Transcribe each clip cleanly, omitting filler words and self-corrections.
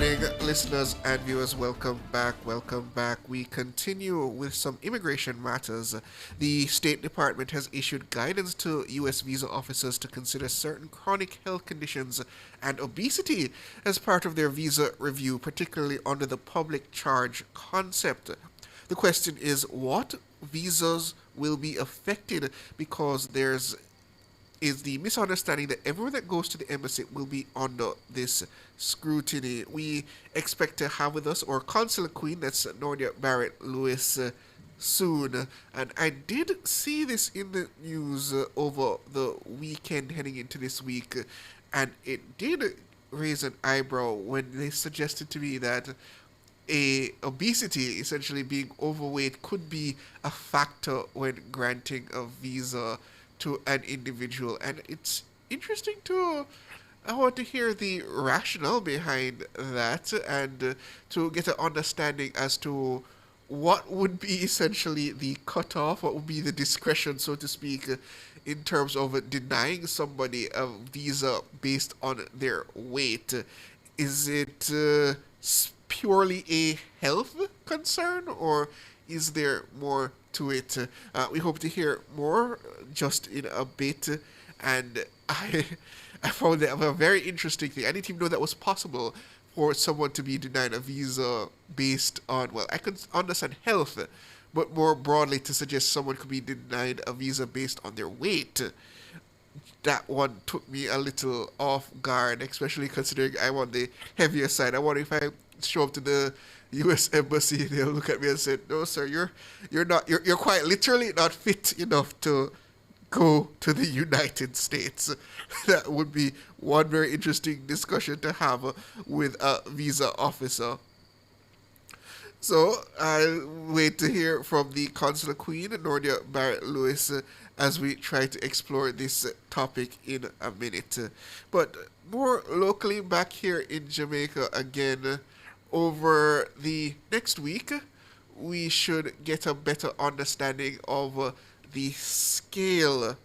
morning, listeners and viewers. Welcome back. Welcome back. We continue with some immigration matters. The State Department has issued guidance to U.S. visa officers to consider certain chronic health conditions and obesity as part of their visa review, particularly under the public charge concept. The question is, what visas will be affected, because there's is the misunderstanding that everyone that goes to the embassy will be under this scrutiny. We expect to have with us our consular queen, that's Nordia Barrett Lewis, soon. And I did see this in the news over the weekend heading into this week, and it did raise an eyebrow when they suggested to me that obesity, essentially being overweight, could be a factor when granting a visa to an individual. And it's interesting to I want to hear the rationale behind that, and to get an understanding as to what would be essentially the cutoff, what would be the discretion, so to speak, in terms of denying somebody a visa based on their weight. Is it purely a health concern, or is there more to it? We hope to hear more just in a bit. And I found that a very interesting thing. I didn't even know that was possible for someone to be denied a visa based on, well, I can understand health, but more broadly to suggest someone could be denied a visa based on their weight. That one took me a little off guard, especially considering I'm on the heavier side. I wonder if I show up to the U.S. embassy, they'll look at me and say, "No, sir, you're quite literally not fit enough to go to the United States." That would be one very interesting discussion to have with a visa officer. So I'll wait to hear from the consular queen, Nordia Barrett Lewis, as we try to explore this topic in a minute. But more locally, back here in Jamaica again, over the next week, we should get a better understanding of the scale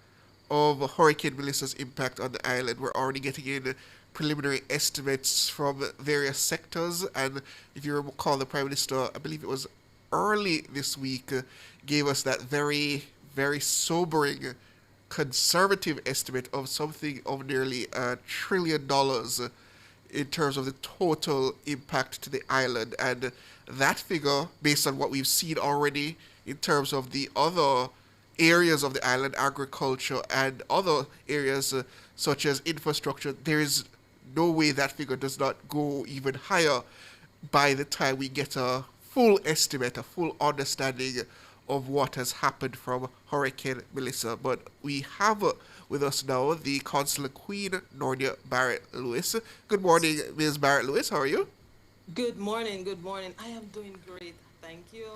of Hurricane Melissa's impact on the island. We're already getting in preliminary estimates from various sectors, and if you recall, the Prime Minister, I believe it was early this week, gave us that very, very sobering conservative estimate of something of nearly $1 trillion in terms of the total impact to the island. And that figure, based on what we've seen already in terms of the other areas of the island, agriculture and other areas such as infrastructure, there is no way that figure does not go even higher by the time we get a full estimate, a full understanding of what has happened from Hurricane Melissa. But we have with us now the consular queen, Nordia Barrett Lewis. Good morning, Ms. Barrett Lewis. How are you? Good morning, good morning. I am doing great. Thank you.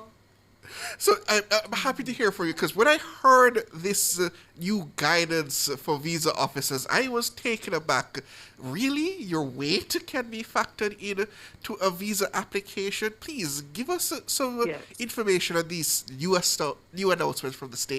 So I'm happy to hear from you, because when I heard this new guidance for visa officers, I was taken aback. Really? Your weight can be factored in to a visa application? Please give us some Yes. information on these new announcements from the State